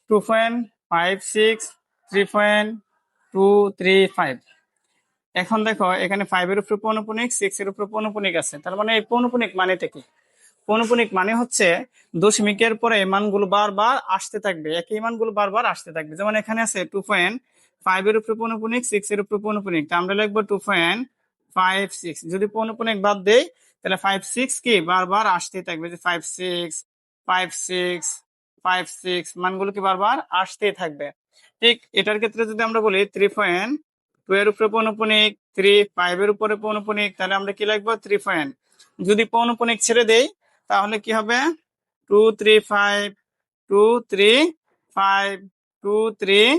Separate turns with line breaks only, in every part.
2.56 3.235। এখন দেখো এখানে 5 এর উপরে পৌনঃপুনিক, 6 এর উপরে পৌনঃপুনিক আছে, তার মানে এই পৌনঃপুনিক মানেটা কি? পৌনঃপুনিক মানে হচ্ছে দশমিকের পরে এই মানগুলো বারবার আসতে থাকবে, একই মানগুলো বারবার আসতে থাকবে। যেমন এখানে আছে 2.5 এর উপরে পৌনঃপুনিক, 6 এর উপরে পৌনঃপুনিক, তা আমরা লিখবো 2.56। যদি পৌনঃপুনিক বাদ দেই তাহলে 5 6 কি বারবার আসতেই থাকবে, যে 5 6 5 6 5 6 মানগুলো কি বারবার আসতেই থাকবে। ঠিক এটার ক্ষেত্রে যদি আমরা বলি 3.2 এর উপরে পৌনঃপুনিক, 3 5 এর উপরে পৌনঃপুনিক, তাহলে আমরা কি লিখবো 3. যদি পৌনঃপুনিক ছেড়ে দেই তাহলে কি হবে 2 3 5 2 3 5 2 3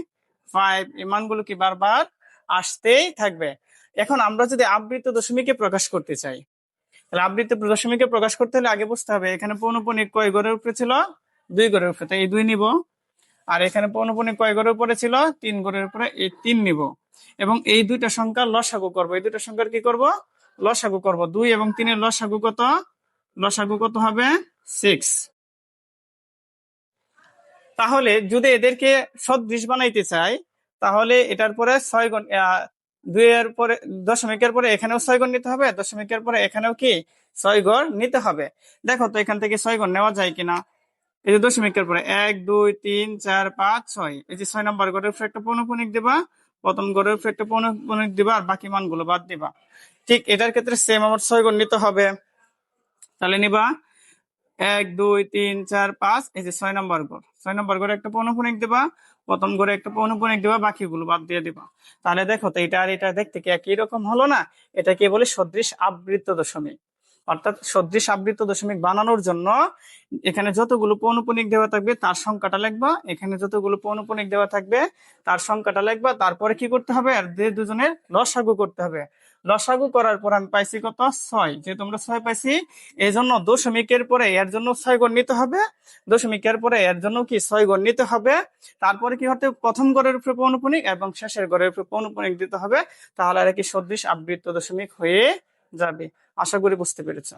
5, এই মানগুলো কি বারবার আসতেই থাকবে। এখন আমরা যদি আবৃত দশমিকে প্রকাশ করতে চাই, তাহলে আবৃত দশমিকে প্রকাশ করতে হলে আগে বুঝতে হবে এখানে পৌনঃপুনিক কয় ঘরের উপরে ছিল, 2 ঘরের উপরে, তাই এই 2 নিব। আর এখানে পৌনঃপুনিক কয় ঘরের উপরে ছিল, 3 ঘরের উপরে, এই 3 নিব। এবং এই দুইটা সংখ্যার লসাগু করব, এই দুইটা সংখ্যার কি করব, লসাগু করব। 2 এবং 3 এর লসাগু কত, লসাগু কত হবে 6। তাহলে যদি এদেরকে সদৃশ বানাইতে চাই তাহলে এটার পরে 6 গুণ, 2 এর পরে দশমিকের পরে এখানেও 6 গুণ নিতে হবে, দশমিকের পরে এখানেও কি 6 ঘর নিতে হবে। দেখো তো এখান থেকে 6 ঘর নেওয়া যায় কিনা। এই যে দশমিকের পরে 1 2 3 4 5 6, এই যে 6 নম্বর ঘরের উপরে একটা পৌনঃপুনিক দিবা, প্রথম ঘরের উপরে একটা পৌনঃপুনিক দিবা, আর বাকি মানগুলো বাদ দিবা। ঠিক এটার ক্ষেত্রে সেম আমার 6 গুণ নিতে হবে। তাহলে নিবা 1 2 3 4 5, এই যে 6 নম্বর ঘর, 6 নম্বর ঘরে একটা পৌনঃপুনিক দিবা, প্রথম ঘরে একটা পৌনঃপুনিক দিবা, বাকিগুলো বাদ দিয়ে দিবা। তাহলে দেখো তো এটা আর এটা দেখতে কি একই রকম হলো না? এটাকে বলে সদৃশ আবৃত দশমিক। অর্থাৎ সদৃশ আবৃত দশমিক বানানোর জন্য এখানে যতগুলো পৌনঃপুনিক দেওয়া থাকবে তার সংখ্যাটা লিখবা, এখানে যতগুলো পৌনঃপুনিক দেওয়া থাকবে তার সংখ্যাটা লিখবা, তারপরে কি করতে হবে, আর দুজনের লসাগু করতে হবে। লসাগু করার পর আমি পাইছি কত 6, যে তোমরা 6 পাইছি, এই জন্য দশমিকের পরে এর জন্য 6 গণ নিতে হবে, দশমিকের পরে এর জন্য কি 6 গণ নিতে হবে। তারপরে কি হতে, প্রথম গড়ের উপরে পৌনঃপুনিক এবং শেষের গড়ের উপরে পৌনঃপুনিক দিতে হবে, তাহলে আর কি সদৃশ আবৃত দশমিক হয়ে যাবে। আশা করি বুঝতে পেরেছ।